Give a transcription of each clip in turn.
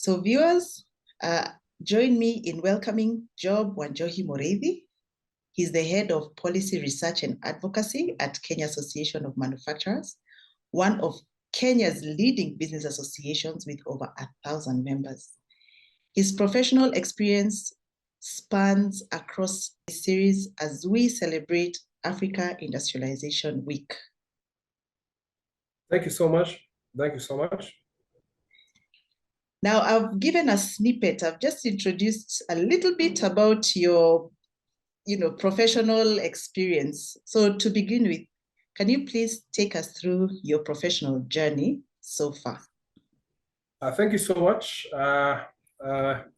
So viewers, join me in welcoming Job Wanjohi Muriithi. He's the head of Policy Research and Advocacy at Kenya Association of Manufacturers, one of Kenya's leading business associations with over 1,000 members. His professional experience spans across the series as we celebrate Africa Industrialization Week. Thank you so much. Thank you so much. Now, I've given a snippet. I've just introduced a little bit about your professional experience. So to begin with, can you please take us through your professional journey so far? Thank you so much. I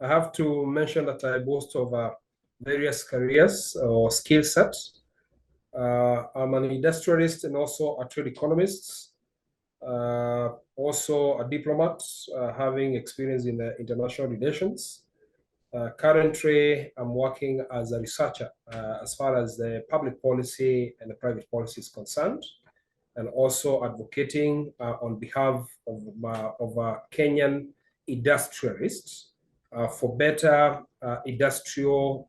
have to mention that I boast of various careers or skill sets. I'm an industrialist and also a trade economist, also a diplomat, having experience in international relations. Currently, I'm working as a researcher as far as the public policy and the private policy is concerned, and also advocating on behalf of Kenyan industrialists for better industrial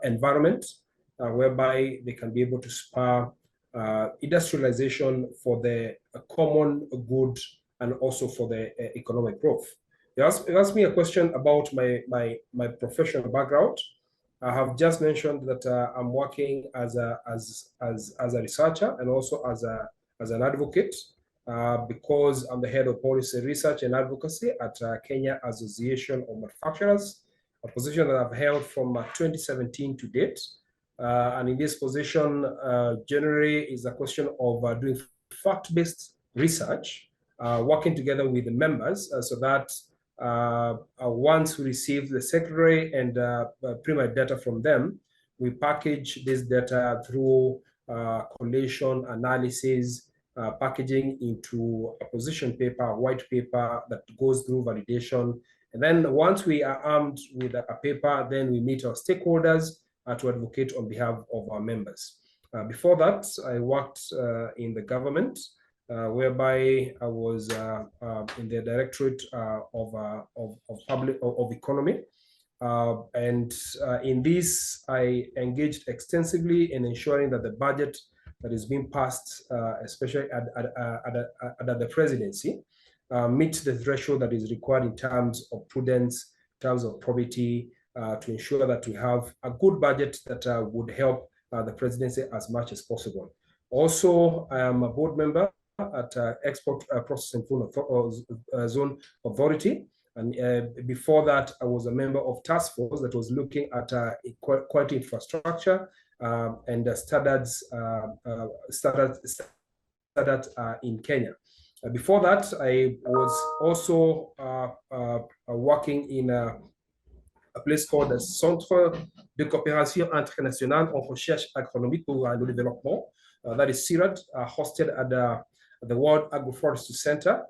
environment, whereby they can be able to spur industrialization for the common good and also for the economic growth. You asked me a question about my professional background. I have just mentioned that I'm working as a researcher and also as an advocate because I'm the head of Policy Research and Advocacy at Kenya Association of Manufacturers, a position that I've held from 2017 to date. And in this position, generally is a question of doing fact-based research, working together with the members so that once we receive the secondary and primary data from them, we package this data through collation, analysis, packaging into a position paper, a white paper that goes through validation. And then once we are armed with a paper, then we meet our stakeholders to advocate on behalf of our members. Before that, I worked in the government, whereby I was in the Directorate of Economy. And in this, I engaged extensively in ensuring that the budget that is being passed, especially at the presidency, meets the threshold that is required in terms of prudence, in terms of probity, to ensure that we have a good budget that would help the presidency as much as possible. Also, I am a board member at Export Processing Zone Authority. And before that, I was a member of task force that was looking at quality infrastructure and standards in Kenya. Before that, I was also working in a place called the Centre de Coopération Internationale en Recherche Agronomique pour le Développement, that is CIRAD, hosted at the World Agroforestry Center,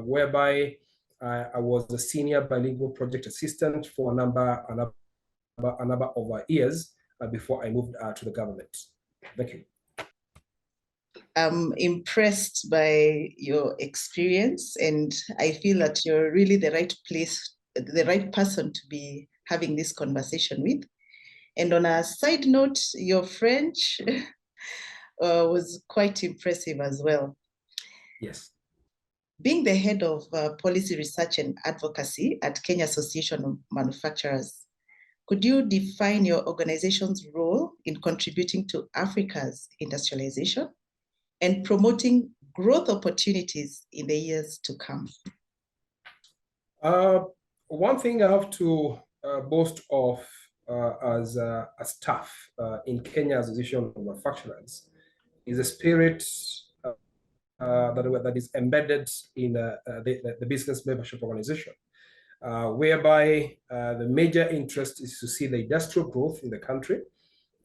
whereby I was a senior bilingual project assistant for a number of years before I moved to the government. Thank you. I'm impressed by your experience, and I feel that you're really the right person to be having this conversation with. And on a side note, your French was quite impressive as well. Yes. Being the head of Policy Research and Advocacy at Kenya Association of Manufacturers, could you define your organization's role in contributing to Africa's industrialization and promoting growth opportunities in the years to come? One thing I have to boast of as a staff in Kenya Association of Manufacturers is a spirit that is embedded in the business membership organization, whereby the major interest is to see the industrial growth in the country.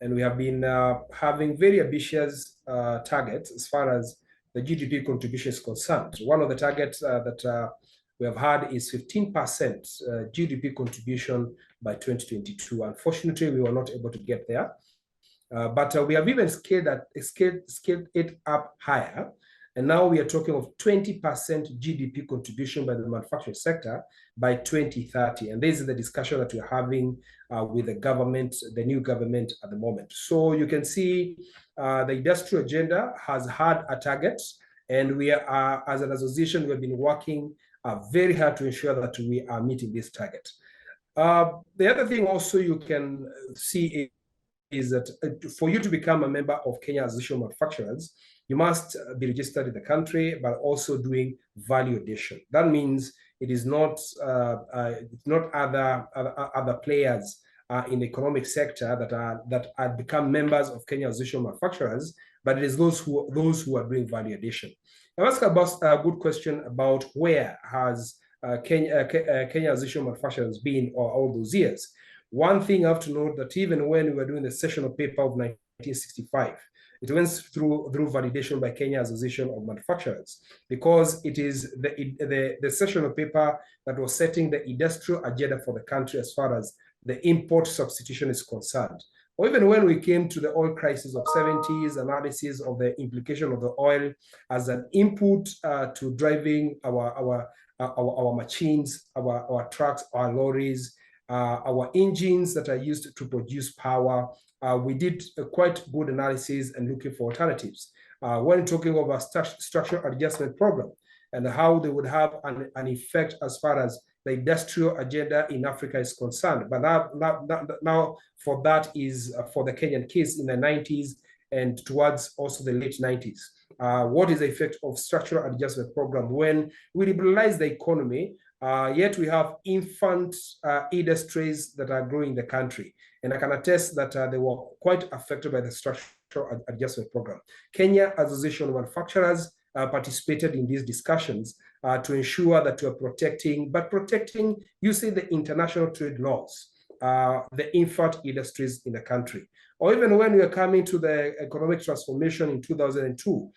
And we have been having very ambitious targets as far as the GDP contribution is concerned. One of the targets that we have had is 15% GDP contribution by 2022. Unfortunately, we were not able to get there. But we have even scaled it up higher And now we are talking of 20% GDP contribution by the manufacturing sector by 2030. And this is the discussion that we're having with the government, the new government at the moment. So you can see the industrial agenda has had a target, and we are, as an association, we've been working very hard to ensure that we are meeting this target. The other thing also you can see is that for you to become a member of Kenya Association of Manufacturers, you must be registered in the country, but also doing value addition. That means it is not other players in the economic sector that are become members of Kenya Association of Manufacturers, but it is those who are doing value addition. I'll ask about a good question about where has Kenya Association of Manufacturers been all those years. One thing I have to note that even when we were doing the sessional paper of 1965, it went through validation by Kenya Association of Manufacturers, because it is the sessional paper that was setting the industrial agenda for the country as far as the import substitution is concerned. Or even when we came to the oil crisis of 70s, analysis of the implication of the oil as an input to driving our machines, our trucks, our lorries, our engines that are used to produce power. We did a quite good analysis and looking for alternatives. When talking about structural adjustment program and how they would have an effect as far as the industrial agenda in Africa is concerned. But now for that is for the Kenyan case in the 90s and towards also the late 90s. What is the effect of structural adjustment program when we liberalize the economy, yet we have infant industries that are growing in the country? And I can attest that they were quite affected by the structural adjustment program. Kenya Association of Manufacturers participated in these discussions to ensure that we are protecting using the international trade laws, the infant industries in the country. Or even when we are coming to the economic transformation in 2002,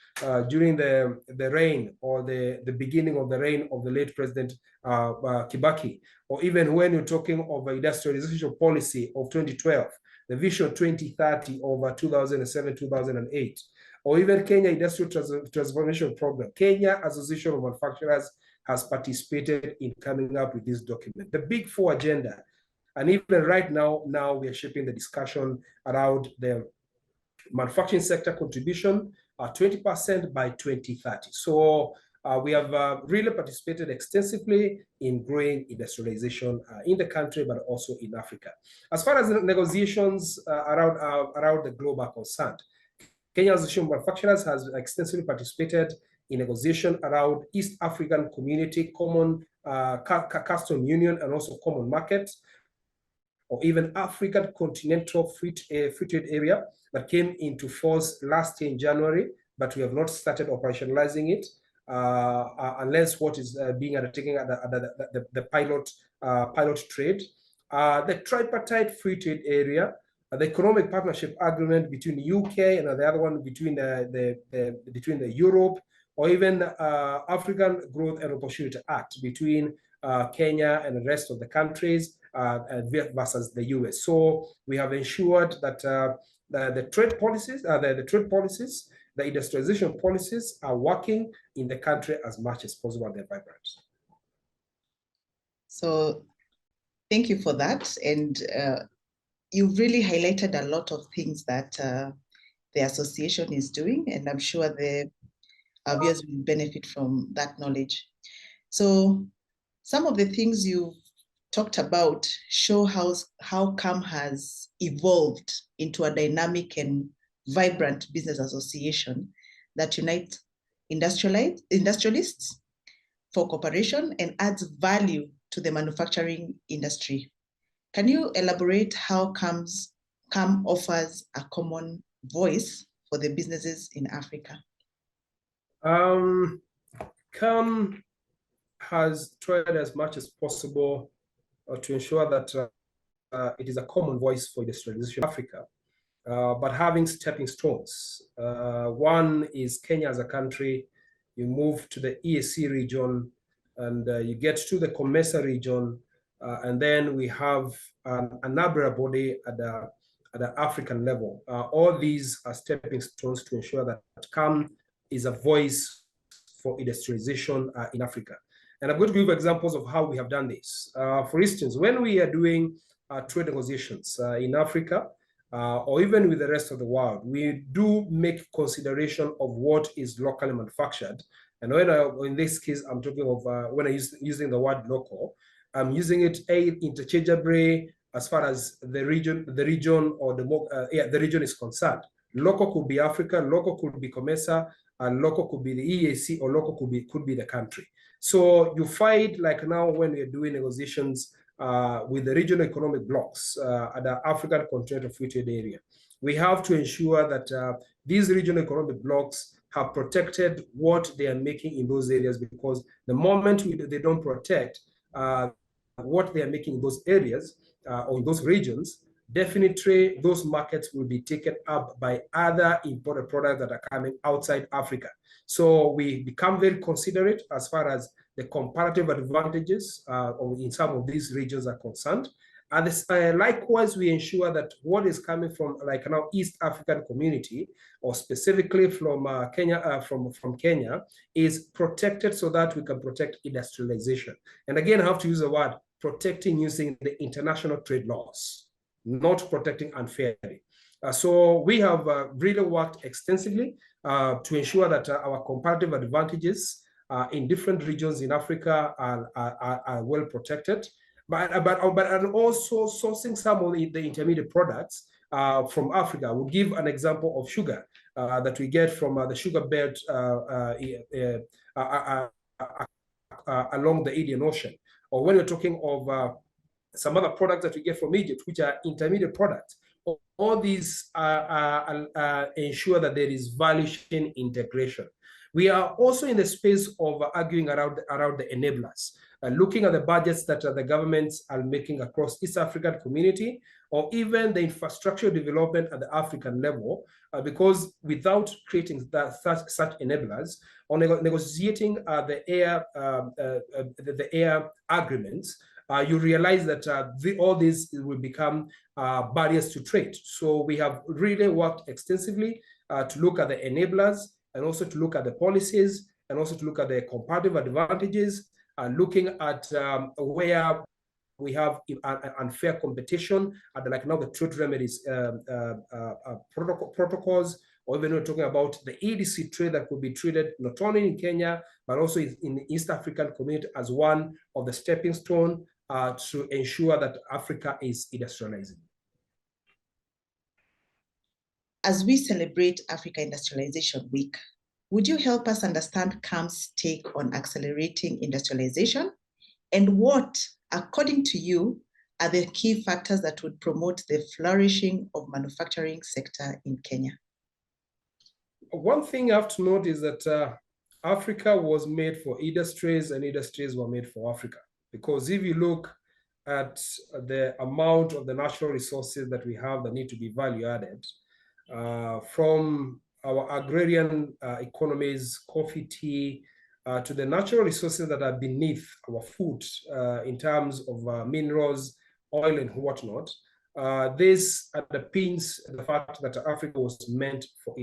during the reign or the beginning of the reign of the late President Kibaki, or even when you're talking of industrialization policy of 2012, the Vision 2030 over 2007-2008, or even Kenya Industrial Transformation Program, Kenya Association of Manufacturers has participated in coming up with this document. The Big Four agenda. And even right now we are shaping the discussion around the manufacturing sector contribution, 20% by 2030. So we have really participated extensively in growing industrialization in the country, but also in Africa. As far as the negotiations around the globe are concerned, Kenya Association of Manufacturers has extensively participated in negotiation around East African Community Common Custom Union and also Common Market, or even African Continental Free Trade Area that came into force last year in January, but we have not started operationalizing it unless what is being undertaken at the pilot trade. The Tripartite Free Trade Area, the Economic Partnership Agreement between the UK and the other one between the Europe, or even African Growth and Opportunity Act between Kenya and the rest of the countries versus the US. So we have ensured that the trade policies, the industrialization policies are working in the country as much as possible. They're vibrant. So thank you for that. And you've really highlighted a lot of things that the association is doing, and I'm sure our viewers will benefit from that knowledge. So some of the things you've talked about show how CAM has evolved into a dynamic and vibrant business association that unites industrialists for cooperation and adds value to the manufacturing industry. Can you elaborate how CAM offers a common voice for the businesses in Africa? CAM has tried as much as possible to ensure that it is a common voice for industrialization in Africa, but having stepping stones. One is Kenya as a country. You move to the EAC region, and you get to the COMESA region, and then we have an umbrella body at the African level. All these are stepping stones to ensure that CAM is a voice for industrialization in Africa. And I'm going to give examples of how we have done this. For instance, when we are doing trade negotiations in Africa, or even with the rest of the world, we do make consideration of what is locally manufactured. And in this case, I'm talking of when I using the word local, I'm using it interchangeably as far as the region or the region is concerned. Local could be Africa, local could be COMESA, and local could be the EAC, or local could be the country. So you find, like now when we're doing negotiations with the regional economic blocks at the African Continental Free Trade Area, we have to ensure that these regional economic blocks have protected what they are making in those areas, because the moment they don't protect what they are making in those areas or in those regions, definitely those markets will be taken up by other imported products that are coming outside Africa. So we become very considerate as far as the comparative advantages in some of these regions are concerned. And likewise, we ensure that what is coming from, like now, East African community, or specifically from Kenya, from Kenya, is protected so that we can protect industrialization. And again, I have to use the word protecting using the international trade laws, not protecting unfairly. So we have really worked extensively to ensure that our comparative advantages in different regions in Africa are well protected. But also sourcing some of the intermediate products from Africa. We'll give an example of sugar that we get from the sugar belt along the Indian Ocean. Or when you're talking of some other products that we get from Egypt, which are intermediate products. All these ensure that there is value chain integration. We are also in the space of arguing around the enablers, looking at the budgets that the governments are making across East African community, or even the infrastructure development at the African level, because without creating such enablers or negotiating the air agreements, you realize that all these will become barriers to trade. So we have really worked extensively to look at the enablers, and also to look at the policies, and also to look at the comparative advantages, looking at where we have unfair competition, like now the trade remedies protocols, or even we're talking about the EDC trade that could be treated not only in Kenya, but also in the East African community as one of the stepping stone to ensure that Africa is industrializing. As we celebrate Africa Industrialization Week, would you help us understand CAM's take on accelerating industrialization? And what, according to you, are the key factors that would promote the flourishing of manufacturing sector in Kenya? One thing you have to note is that Africa was made for industries, and industries were made for Africa. Because if you look at the amount of the natural resources that we have that need to be value added, from our agrarian economies, coffee, tea, to the natural resources that are beneath our food in terms of minerals, oil, and whatnot, this underpins the fact that Africa was meant for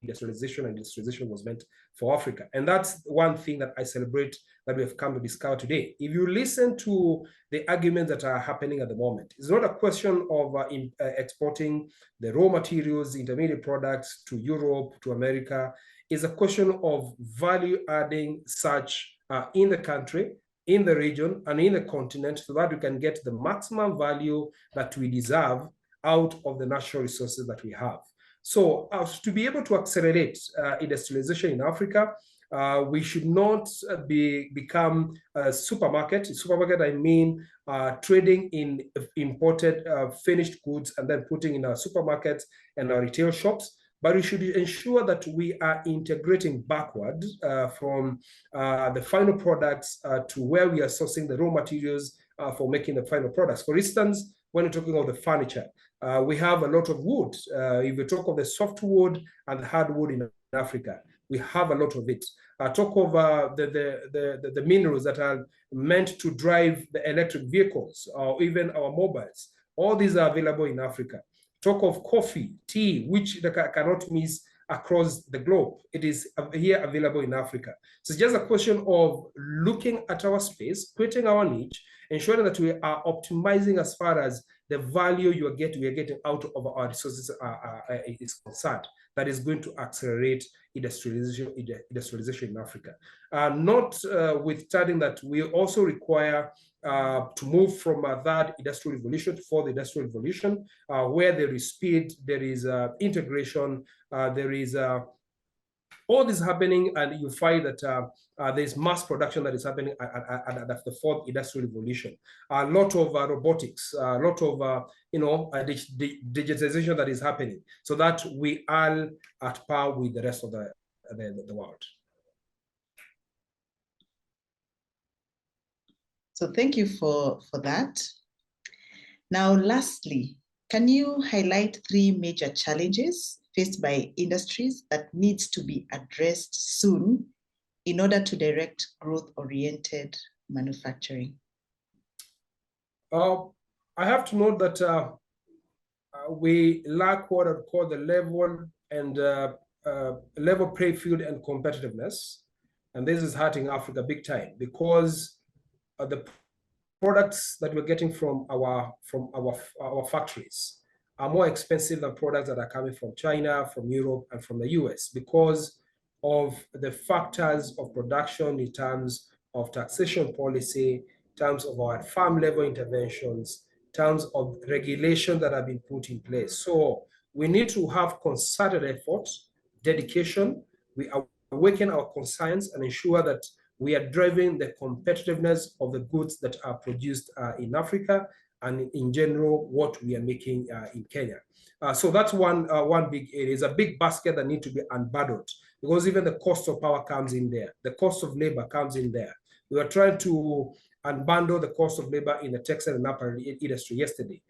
industrialization, and industrialization was meant for Africa. And that's one thing that I celebrate that we have come to discover today. If you listen to the arguments that are happening at the moment, it's not a question of exporting the raw materials, intermediate products to Europe, to America. It's a question of value adding such in the country, in the region, and in the continent, so that we can get the maximum value that we deserve out of the natural resources that we have. So to be able to accelerate industrialization in Africa, we should not become a supermarket. Supermarket, I mean trading in imported finished goods and then putting in our supermarkets and our retail shops. But we should ensure that we are integrating backward from the final products to where we are sourcing the raw materials for making the final products. For instance, when we're talking about the furniture, we have a lot of wood. If you talk of the softwood and the hardwood in Africa, we have a lot of it. Talk of the minerals that are meant to drive the electric vehicles or even our mobiles. All these are available in Africa. Talk of coffee, tea, which cannot miss across the globe. It is here available in Africa. So it's just a question of looking at our space, creating our niche, ensuring that we are optimizing as far as the value we are getting out of our resources is concerned. That is going to accelerate industrialization in Africa. Notwithstanding that we also require to move from third industrial revolution to fourth industrial revolution, where there is speed, there is integration, there is all this happening, and you find that there's mass production that is happening at the fourth industrial revolution. A lot of robotics, a lot of digitization that is happening, so that we are at par with the rest of the world. So thank you for that. Now, lastly, can you highlight 3 major challenges faced by industries that needs to be addressed soon in order to direct growth-oriented manufacturing? I have to note that we lack what I call the level playing field and competitiveness, and this is hurting Africa big time, because the products that we're getting from our factories are more expensive than products that are coming from China, from Europe, and from the US, because of the factors of production in terms of taxation policy, in terms of our farm level interventions, in terms of regulation that have been put in place. So we need to have concerted efforts, dedication. We awaken our conscience and ensure that we are driving the competitiveness of the goods that are produced in Africa, and in general, what we are making in Kenya. So that's one big area. It's a big basket that needs to be unbundled, because even the cost of power comes in there. The cost of labor comes in there. We were trying to unbundle the cost of labor in the textile and apparel industry yesterday,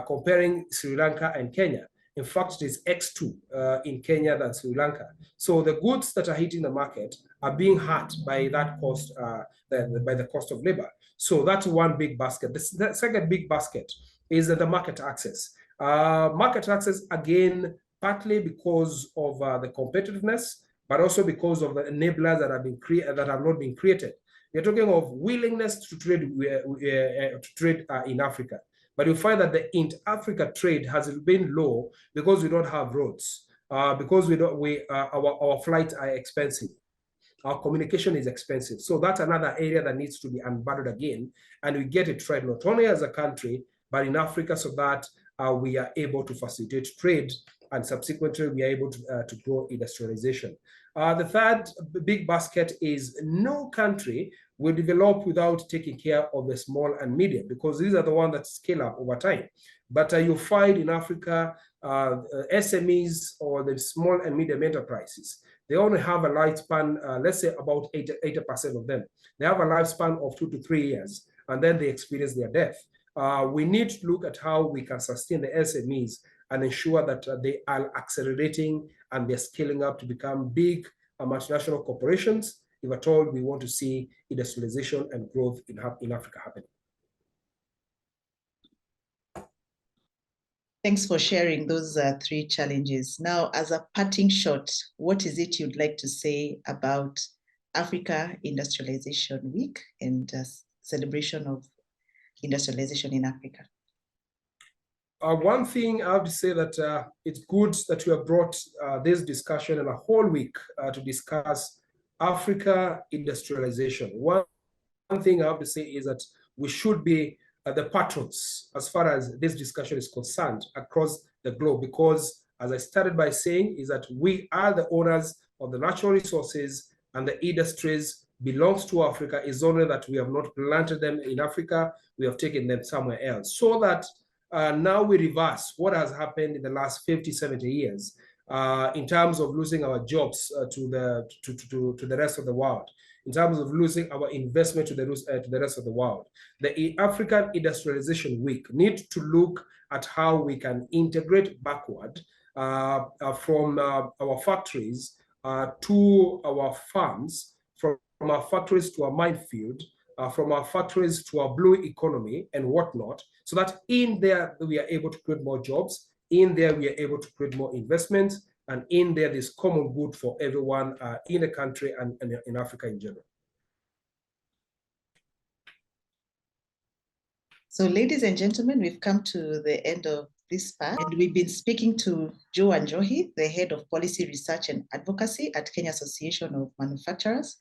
comparing Sri Lanka and Kenya. In fact, it is X2 in Kenya than Sri Lanka. So the goods that are hitting the market are being hurt by that cost, by the cost of labor. So that's one big basket. The second big basket is the market access. Market access, again, partly because of the competitiveness, but also because of the enablers that have been that have not been created. We're talking of willingness to trade in Africa. But you find that the inter-Africa trade has been low because we don't have roads, because our flights are expensive, our communication is expensive. So that's another area that needs to be unbundled again, and we get it right not only as a country, but in Africa, so that we are able to facilitate trade, and subsequently we are able to grow industrialization. The third big basket is no country will develop without taking care of the small and medium, because these are the ones that scale up over time. But you find in Africa, SMEs, or the small and medium enterprises, they only have a lifespan, let's say about 80% of them. They have a lifespan of 2 to 3 years, and then they experience their death. We need to look at how we can sustain the SMEs and ensure that they are accelerating and they're scaling up to become big multinational corporations, if at all we want to see industrialization and growth in Africa happen. Thanks for sharing those 3 challenges. Now, as a parting shot, what is it you'd like to say about Africa Industrialization Week and celebration of industrialization in Africa? One thing I have to say that it's good that you have brought this discussion and a whole week to discuss Africa industrialization. One thing I have to say is that we should be the patrons as far as this discussion is concerned across the globe, because as I started by saying, is that we are the owners of the natural resources, and the industries belongs to Africa. Is only that we have not planted them in Africa, we have taken them somewhere else. So that now we reverse what has happened in the last 50, 70 years in terms of losing our jobs to the rest of the world, in terms of losing our investment to the rest of the world. The African Industrialization Week needs to look at how we can integrate backward from our factories to our farms, from our factories to our minefield, from our factories to our blue economy and whatnot, so that in there we are able to create more jobs, in there we are able to create more investments, And in there, there's common good for everyone in the country and in Africa in general. So ladies and gentlemen, we've come to the end of this part, and we've been speaking to Joe Wanjohi, the head of Policy Research and Advocacy at Kenya Association of Manufacturers.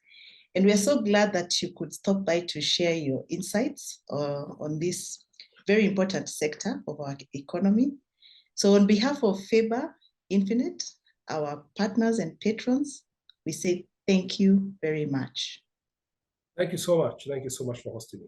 And we're so glad that you could stop by to share your insights on this very important sector of our economy. So on behalf of FEBA Infinite, our partners and patrons, we say thank you very much. Thank you so much. Thank you so much for hosting me.